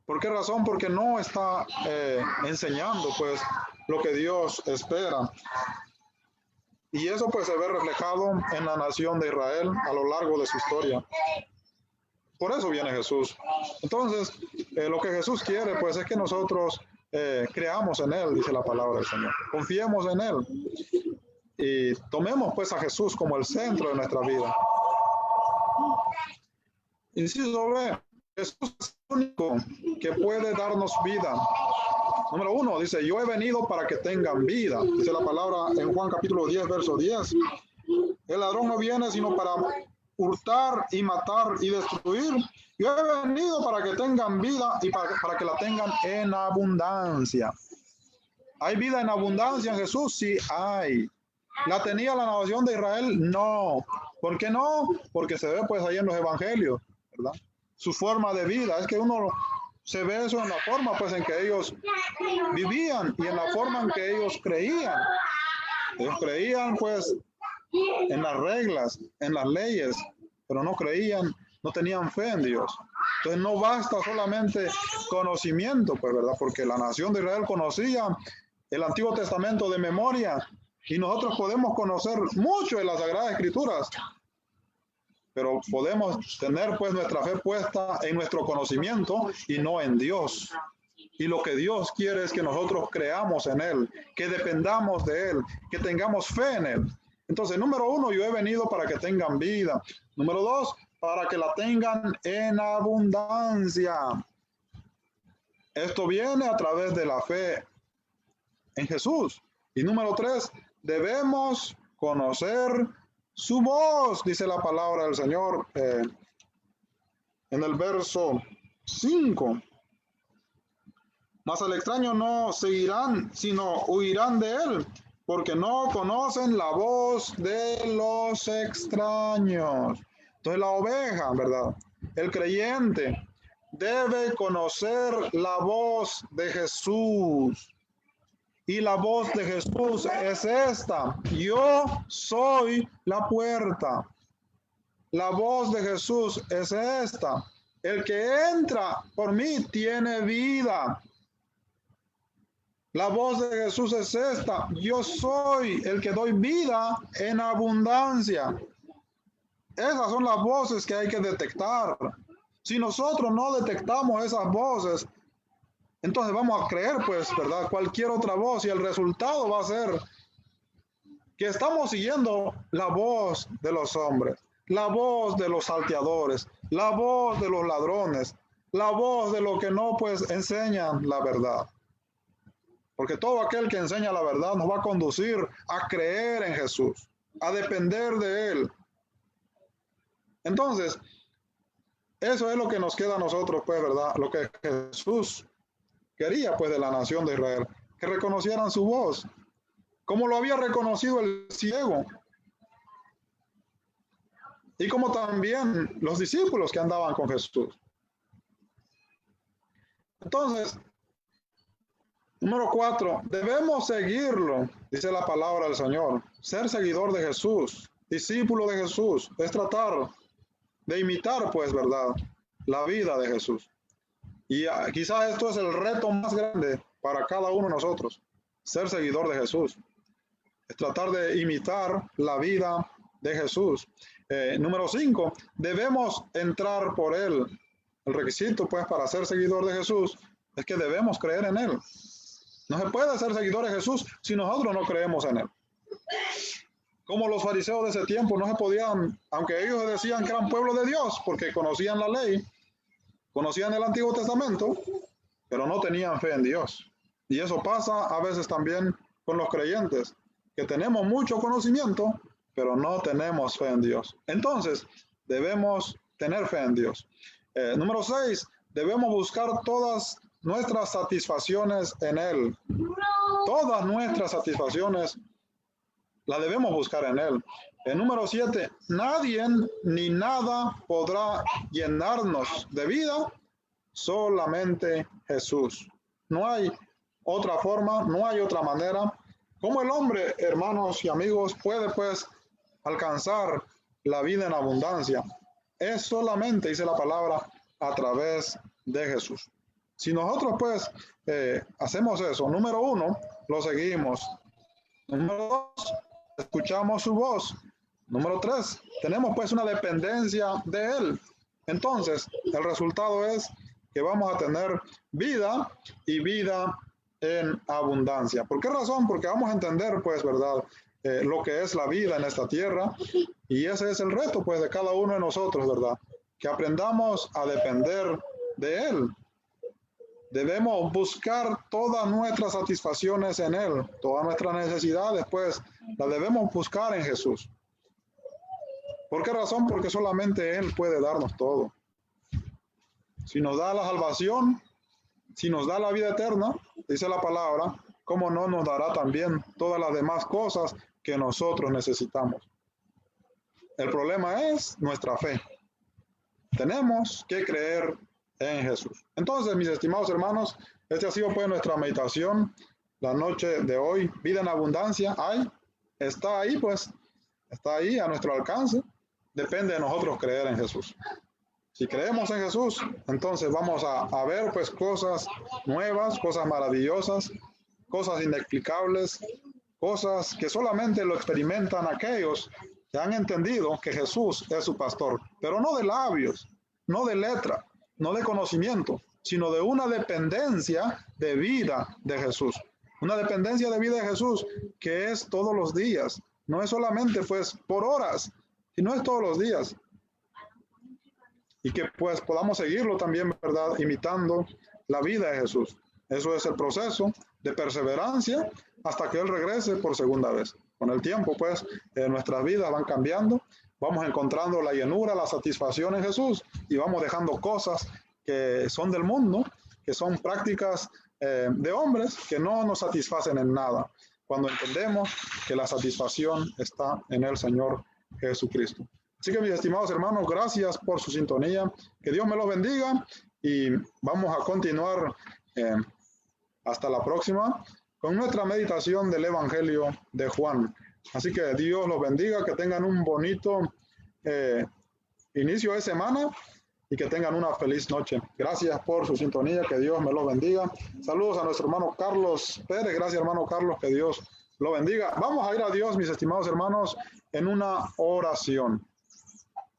¿Por qué razón? Porque no está enseñando pues lo que Dios espera. Y eso pues se ve reflejado en la nación de Israel a lo largo de su historia. Por eso viene Jesús. Entonces, lo que Jesús quiere pues es que nosotros creamos en Él, dice la palabra del Señor. Confiemos en Él y tomemos pues a Jesús como el centro de nuestra vida. Inciso B, Jesús es el único que puede darnos vida. Número 1, dice, yo he venido para que tengan vida. Dice la palabra en Juan capítulo 10, verso 10. El ladrón no viene sino para hurtar y matar y destruir. Yo he venido para que tengan vida y para que la tengan en abundancia. ¿Hay vida en abundancia en Jesús? Sí, hay. ¿La tenía la nación de Israel? No. ¿Por qué no? Porque se ve pues ahí en los evangelios, ¿verdad? Su forma de vida. Es que uno se ve eso en la forma pues en que ellos vivían y en la forma en que ellos creían. Ellos creían pues en las reglas, en las leyes, pero no creían, no tenían fe en Dios. Entonces no basta solamente conocimiento, pues, ¿verdad? Porque la nación de Israel conocía el Antiguo Testamento de memoria y nosotros podemos conocer mucho de las Sagradas Escrituras, pero podemos tener pues nuestra fe puesta en nuestro conocimiento y no en Dios. Y lo que Dios quiere es que nosotros creamos en Él, que dependamos de Él, que tengamos fe en Él. Entonces, número 1, yo he venido para que tengan vida. Número 2, para que la tengan en abundancia. Esto viene a través de la fe en Jesús. Y número 3, debemos conocer su voz, dice la palabra del Señor en el verso 5. Mas al extraño no seguirán, sino huirán de él, porque no conocen la voz de los extraños. Entonces la oveja, ¿verdad? El creyente debe conocer la voz de Jesús. Y la voz de Jesús es esta: yo soy la puerta. La voz de Jesús es esta: el que entra por mí tiene vida. La voz de Jesús es esta: yo soy el que doy vida en abundancia. Esas son las voces que hay que detectar. Si nosotros no detectamos esas voces, entonces vamos a creer, pues, ¿verdad?, cualquier otra voz, y el resultado va a ser que estamos siguiendo la voz de los hombres, la voz de los salteadores, la voz de los ladrones, la voz de los que no, pues, enseñan la verdad. Porque todo aquel que enseña la verdad nos va a conducir a creer en Jesús, a depender de Él. Entonces, eso es lo que nos queda a nosotros, pues, ¿verdad? Lo que Jesús quería, pues, de la nación de Israel, que reconocieran su voz, como lo había reconocido el ciego, y como también los discípulos que andaban con Jesús. Entonces, número 4, debemos seguirlo, dice la palabra del Señor. Ser seguidor de Jesús, discípulo de Jesús, es tratar de imitar, pues, ¿verdad?, la vida de Jesús. Y quizás esto es el reto más grande para cada uno de nosotros, ser seguidor de Jesús. Es tratar de imitar la vida de Jesús. Número 5, debemos entrar por Él. El requisito, pues, para ser seguidor de Jesús es que debemos creer en Él. No se puede ser seguidor de Jesús si nosotros no creemos en Él. Como los fariseos de ese tiempo no se podían, aunque ellos decían que eran pueblo de Dios, porque conocían la ley, conocían el Antiguo Testamento, pero no tenían fe en Dios. Y eso pasa a veces también con los creyentes, que tenemos mucho conocimiento, pero no tenemos fe en Dios. Entonces, debemos tener fe en Dios. Número 6, debemos buscar todas nuestras satisfacciones en Él. Todas nuestras satisfacciones las debemos buscar en Él. Número 7, nadie ni nada podrá llenarnos de vida, solamente Jesús. No hay otra forma, no hay otra manera. ¿Cómo el hombre, hermanos y amigos, puede, pues, alcanzar la vida en abundancia? Es solamente, dice la palabra, a través de Jesús. Si nosotros, pues, hacemos eso, número 1, lo seguimos. Número 2, escuchamos su voz. Número 3, tenemos, pues, una dependencia de Él. Entonces, el resultado es que vamos a tener vida y vida en abundancia. ¿Por qué razón? Porque vamos a entender, pues, ¿verdad? Lo que es la vida en esta tierra, y ese es el reto, pues, de cada uno de nosotros, ¿verdad? Que aprendamos a depender de Él. Debemos buscar todas nuestras satisfacciones en Él, todas nuestras necesidades, pues, las debemos buscar en Jesús. ¿Por qué razón? Porque solamente Él puede darnos todo. Si nos da la salvación, si nos da la vida eterna, dice la palabra, ¿cómo no nos dará también todas las demás cosas que nosotros necesitamos? El problema es nuestra fe. Tenemos que creer en Jesús. Entonces, mis estimados hermanos, esta ha sido pues nuestra meditación la noche de hoy. Vida en abundancia, está ahí pues, está ahí a nuestro alcance. Depende de nosotros creer en Jesús. Si creemos en Jesús, entonces vamos a ver pues cosas nuevas, cosas maravillosas, cosas inexplicables, cosas que solamente lo experimentan aquellos que han entendido que Jesús es su pastor, pero no de labios, no de letra, no de conocimiento, sino de una dependencia de vida de Jesús. Una dependencia de vida de Jesús que es todos los días, no es solamente pues por horas, sino es todos los días. Y que pues podamos seguirlo también, ¿verdad? Imitando la vida de Jesús. Eso es el proceso de perseverancia hasta que Él regrese por segunda vez. Con el tiempo, pues, nuestras vidas van cambiando, vamos encontrando la llenura, la satisfacción en Jesús y vamos dejando cosas que son del mundo, que son prácticas de hombres que no nos satisfacen en nada, cuando entendemos que la satisfacción está en el Señor Jesucristo. Así que, mis estimados hermanos, gracias por su sintonía, que Dios me los bendiga y vamos a continuar hasta la próxima con nuestra meditación del Evangelio de Juan. Así que Dios los bendiga, que tengan un bonito inicio de semana y que tengan una feliz noche. Gracias por su sintonía, que Dios me los bendiga. Saludos a nuestro hermano Carlos Pérez, gracias hermano Carlos, que Dios lo bendiga. Vamos a ir a Dios, mis estimados hermanos, en una oración.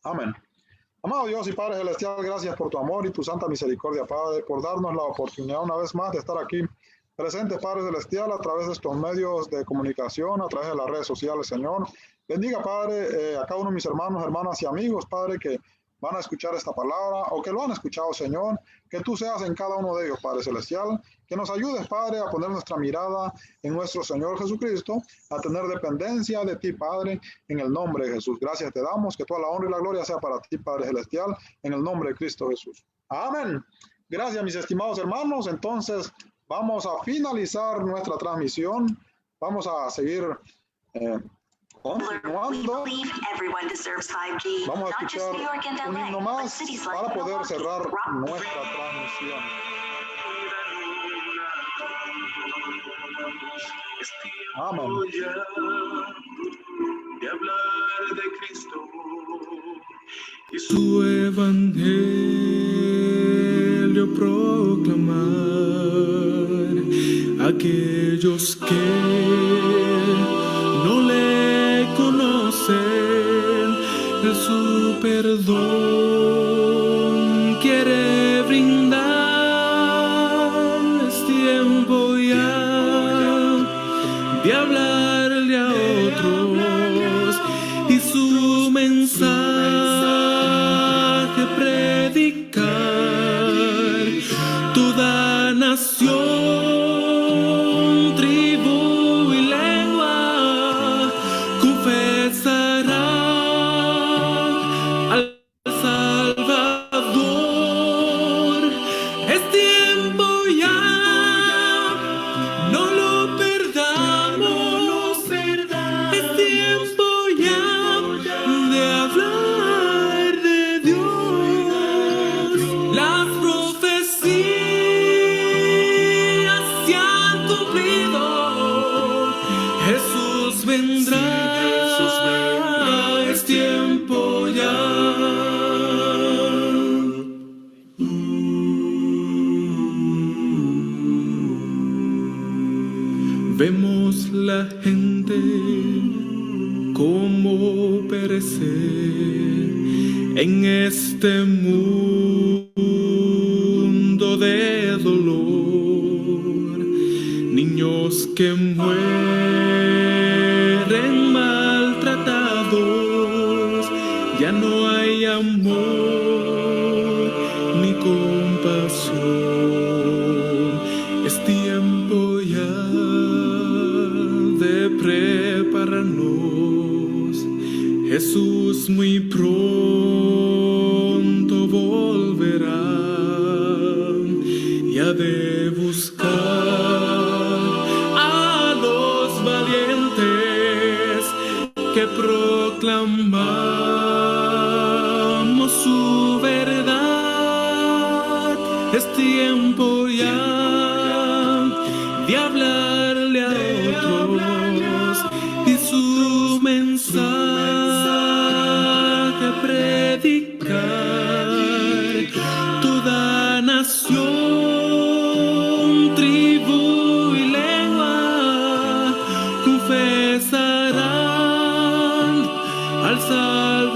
Amén. Amado Dios y Padre Celestial, gracias por tu amor y tu santa misericordia, Padre, por darnos la oportunidad una vez más de estar aquí presente, Padre Celestial, a través de estos medios de comunicación, a través de las redes sociales, Señor. Bendiga, Padre, a cada uno de mis hermanos, hermanas y amigos, Padre, que van a escuchar esta palabra o que lo han escuchado, Señor. Que tú seas en cada uno de ellos, Padre Celestial. Que nos ayudes, Padre, a poner nuestra mirada en nuestro Señor Jesucristo, a tener dependencia de ti, Padre, en el nombre de Jesús. Gracias te damos, que toda la honra y la gloria sea para ti, Padre Celestial, en el nombre de Cristo Jesús. Amén. Gracias, mis estimados hermanos. Entonces, vamos a finalizar nuestra transmisión. Vamos a seguir continuando. Vamos a escuchar un himno más para poder cerrar nuestra transmisión. Amén. De hablar de Cristo y Su evangelio proclamar a aquellos que no le conocen, su perdón quiere brindar. Es tiempo ya de hablarle a otros y su mensaje predicar. Toda nación, tribu y lengua confesará al Salvador. Es tiempo ya, no lo perdamos. Es tiempo ya de hablar de Dios. Las profecías se han cumplido. Jesús vendrá. Es tiempo ya. Vemos la gente como perecer en este mundo de dolor. los que mueren maltratados, ya no hay amor ni compasión. Es tiempo ya de prepararnos. Jesús muy pronto volverá y ha de buscar a los valientes que proclamamos su verdad. Es tiempo ya de hablarle a otros y su mensaje predicar. Toda nación, tribu y lengua confesarán al Salvador.